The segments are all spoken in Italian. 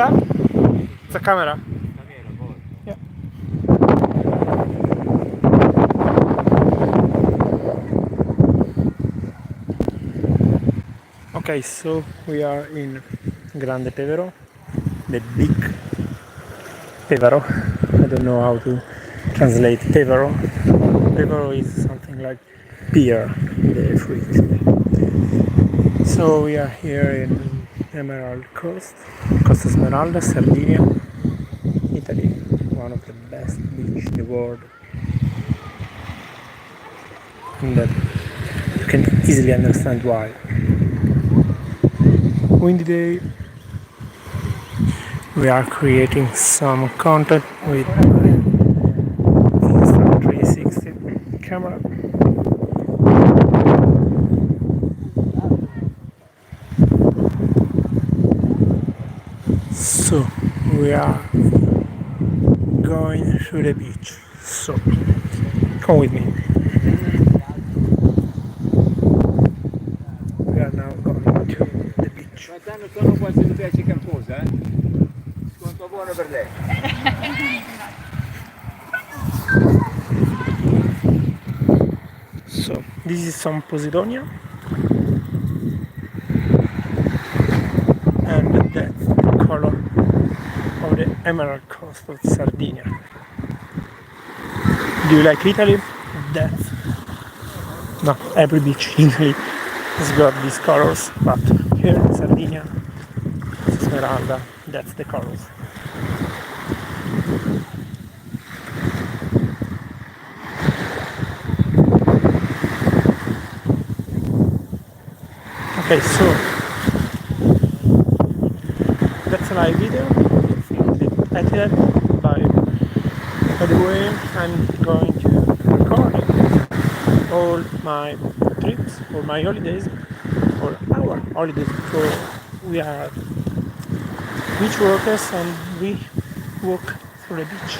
Yeah? It's a camera. Yeah. Okay, so we are in Grande Tevero, the big Tevero. I don't know how to translate Tevero. Tevero is something like pear, the fruit. So we are here in Emerald Coast, Costa Smeralda, Sardinia, Italy, one of the best beaches in the world. And you can easily understand why. Windy day. We are creating some content with Insta360 camera. So we are going to the beach. So come with me. We are now going to the beach. Quest'anno sono quasi mi piace qualcosa, Sconto buono per lei. So this is some Posidonia, and that's the color of the Emerald Coast of Sardinia. Do you like Italy? That's not every beach in Italy has got these colors, but here in Sardinia, Smeralda, that's the colors. Okay, so that's a live video. It's not edited, by the way, I'm going to record all my trips or my holidays or our holidays, because we are beach workers and we walk through the beach,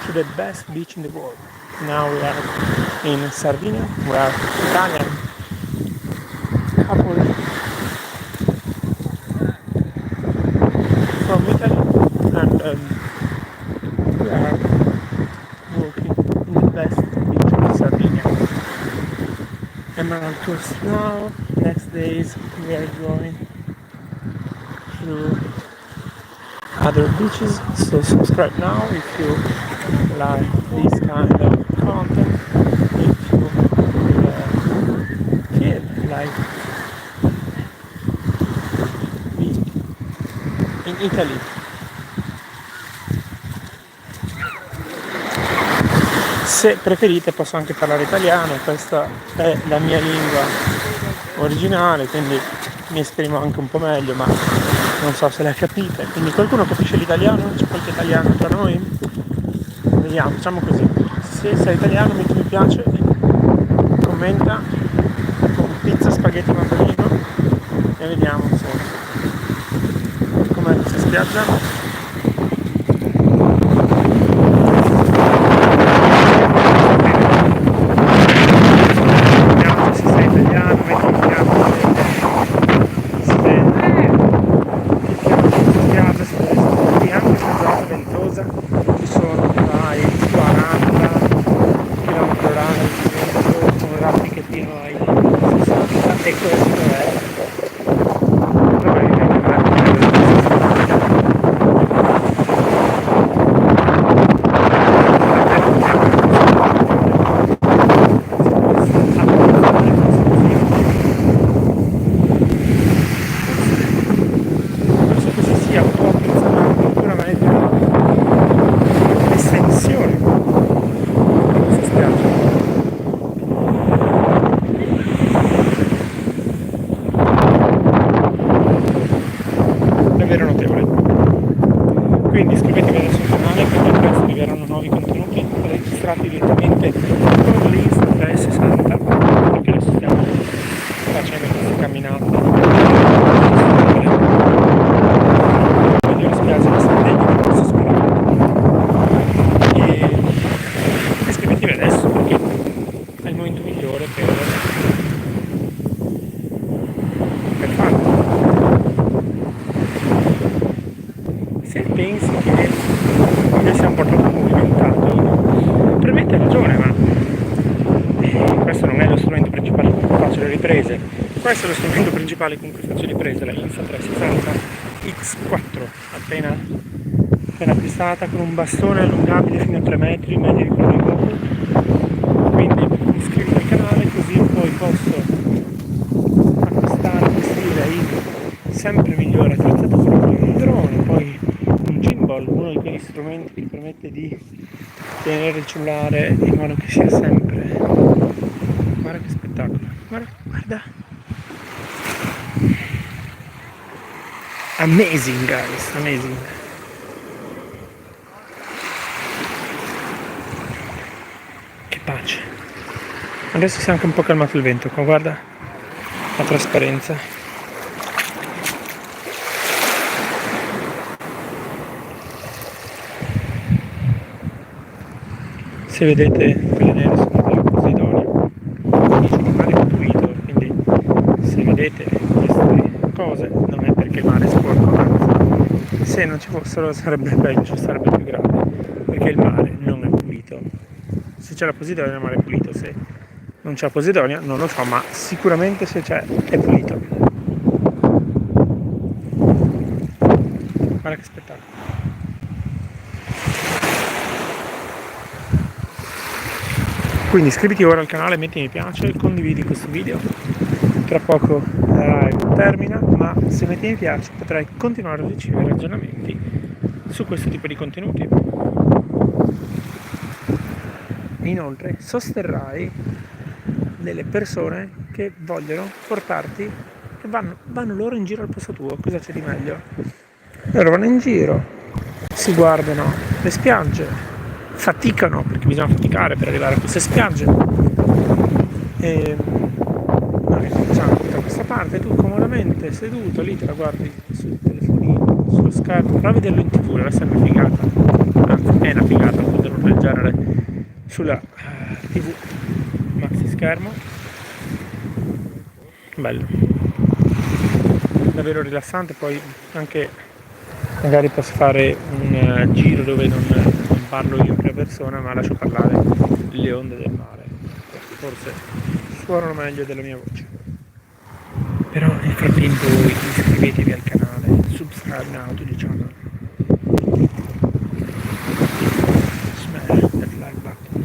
through the best beach in the world. Now we are in Sardinia, we are Italian couple from Italy, and we are walking in the best beach of Sardinia. Emerald Coast now. Next days we are going to other beaches, so subscribe now if you like this kind of content, if you feel like being in Italy. Se preferite posso anche parlare italiano, questa è la mia lingua originale, quindi mi esprimo anche un po' meglio, ma non so se la capite. Quindi qualcuno capisce l'italiano? C'è qualche italiano tra noi? Vediamo, facciamo così. Se sei italiano metti mi piace, commenta con pizza, spaghetti, mandolino e vediamo se com'è questa spiaggia. Quindi iscrivetevi adesso al canale perché presto arriveranno nuovi contenuti registrati direttamente con l'Insta360, perché adesso stiamo facendo queste camminate migliori spiagge di Sardegna di Costa Smeralda, e iscrivetevi adesso perché è il momento migliore per farlo. se pensi che noi siamo portato movimentato, probabilmente hai ragione, ma questo non è lo strumento principale con cui faccio le riprese. Questo è lo strumento principale con cui faccio le riprese, la Insta360 X4, appena acquistata, con un bastone allungabile fino a 3 metri, meglio di quello di GoPro. Quindi iscriviti al canale così poi posso acquistare, sempre migliore attrezzatura, come un drone, poi un gimbal, uno di quegli strumenti che permette di tenere il cellulare in modo che sia sempre, guarda che spettacolo, guarda, amazing guys, amazing. Che pace. Adesso si è anche un po' calmato il vento qua, guarda la trasparenza. Se vedete quelle nere sono delle Posidonia, dice che il mare è pulito, quindi se vedete queste cose non è perché il mare è sporco, anzi, se non ci fossero sarebbe peggio, sarebbe più grave, perché il mare non è pulito. Se c'è la Posidonia il mare è pulito, se non c'è la Posidonia non lo so, ma sicuramente se c'è è pulito. Guarda che spettacolo. Quindi iscriviti ora al canale, metti mi piace, condividi questo video. Tra poco la live termina, ma se metti mi piace potrai continuare a ricevere aggiornamenti su questo tipo di contenuti. Inoltre sosterrai delle persone che vogliono portarti, che vanno loro in giro al posto tuo. Cosa c'è di meglio? Loro vanno in giro, si guardano le spiagge, faticano, perché bisogna faticare per arrivare a queste spiagge, e noi facciamo da questa parte, tu comodamente seduto lì te la guardi sul telefonino, sullo schermo, prova a vederlo in TV, deve essere una figata, anzi è una figata poterlo del genere sulla TV maxi schermo, bello, davvero rilassante. Poi anche magari posso fare un giro dove non parlo io in prima persona, ma lascio parlare le onde del mare, forse suonano meglio della mia voce. Però nel frattempo iscrivetevi al canale, subscribe now to the channel, smash that like button.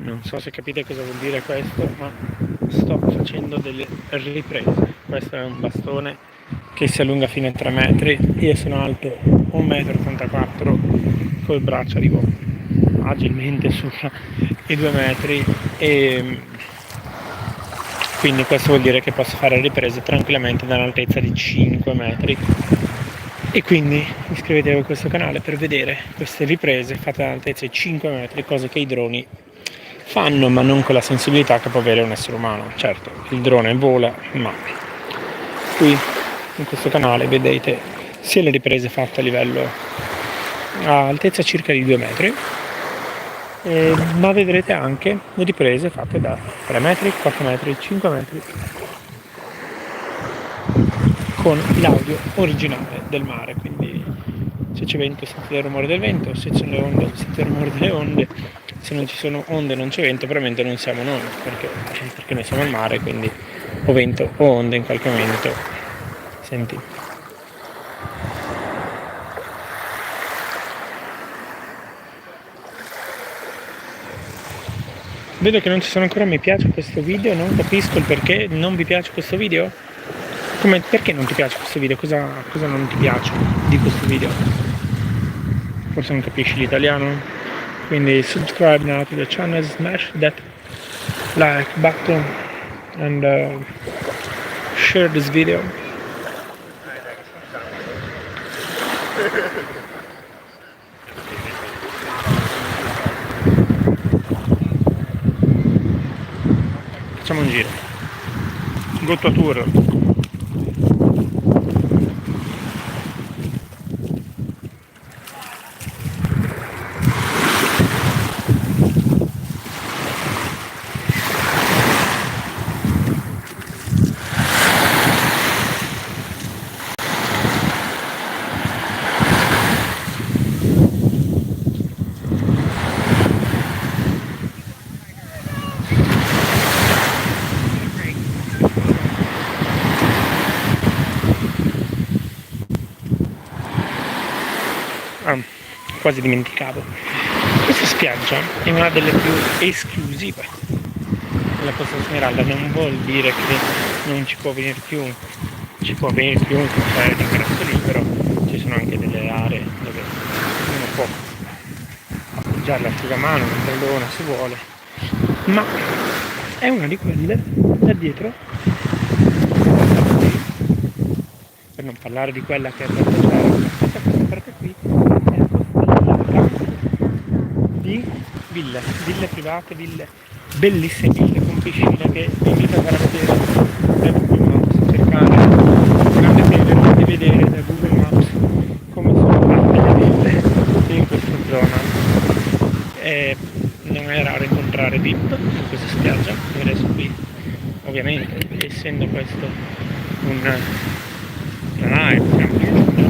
Non so se capite cosa vuol dire questo, ma sto facendo delle riprese. Questo è un bastone che si allunga fino a 3 metri, io sono alto 1,84 m, col braccio arrivo agilmente sopra i 2 metri e quindi questo vuol dire che posso fare riprese tranquillamente da un'altezza di 5 metri. E quindi iscrivetevi a questo canale per vedere queste riprese fatte da un'altezza di 5 metri, cose che i droni fanno ma non con la sensibilità che può avere un essere umano. Certo, il drone vola, ma qui in questo canale vedete sia le riprese fatte a livello a altezza circa di 2 metri, ma vedrete anche le riprese fatte da 3 metri, 4 metri, 5 metri con l'audio originale del mare, quindi se c'è vento sentite il rumore del vento, se c'è le onde sentite il rumore delle onde, se non ci sono onde e non c'è vento probabilmente non siamo noi, perché noi siamo al mare, quindi o vento o onde in qualche momento. Senti. Vedo che non ci sono ancora mi piace a questo video, non capisco il perché non vi piace questo video. Perché non ti piace questo video? Cosa non ti piace di questo video? Forse non capisci l'italiano? Quindi subscribe now to the channel, smash that like button and share this video. Facciamo un giro. Go to tour. Quasi dimenticavo. Questa spiaggia è una delle più esclusive della Costa Smeralda, non vuol dire che non ci può venire chiunque, ci può venire chiunque fare l'ingresso libero, ci sono anche delle aree dove uno può appoggiare l'asciugamano, l'ombrellone se vuole, ma è una di quelle da dietro, per non parlare di quella che è per questa parte qui, di ville private, ville bellissime, ville con piscine che vi invito a andare a vedere da Google Maps, cercare grande favor di vedere da Google Maps come sono fatte le ville in questa zona. Non è raro incontrare VIP su questa spiaggia, e adesso qui ovviamente essendo questo un live, ma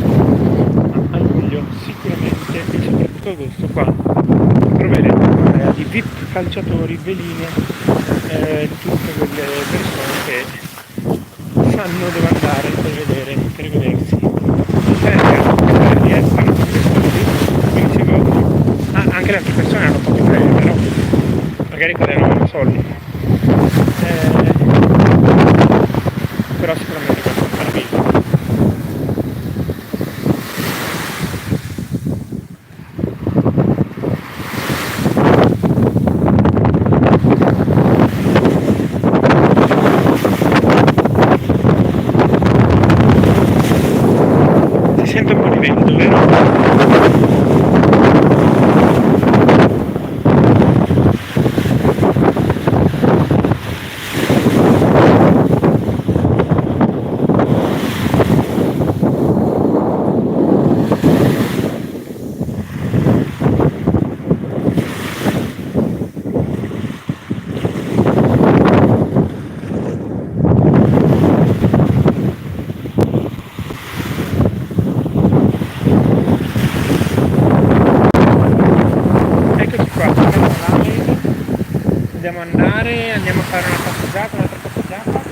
a luglio sicuramente e soprattutto agosto qua troverete un'area di VIP calciatori, veline, tutte quelle persone che sanno dove andare per vedersi riescono, quindi si godono. Anche le altre persone hanno pochi premi, però magari guadagnano soldi, però sicuramente questo è un meraviglia. Sento un po' di vento, vero? Andiamo a fare un'altra passeggiata.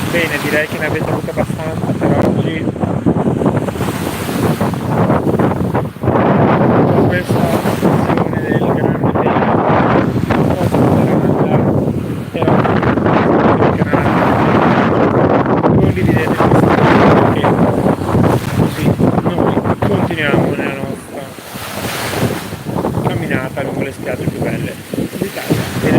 Bene, direi che ne avete avuto abbastanza per oggi. Questa sessione del grande tema del canale. Condividete questo video così noi continuiamo nella nostra camminata lungo le spiagge più belle d'Italia.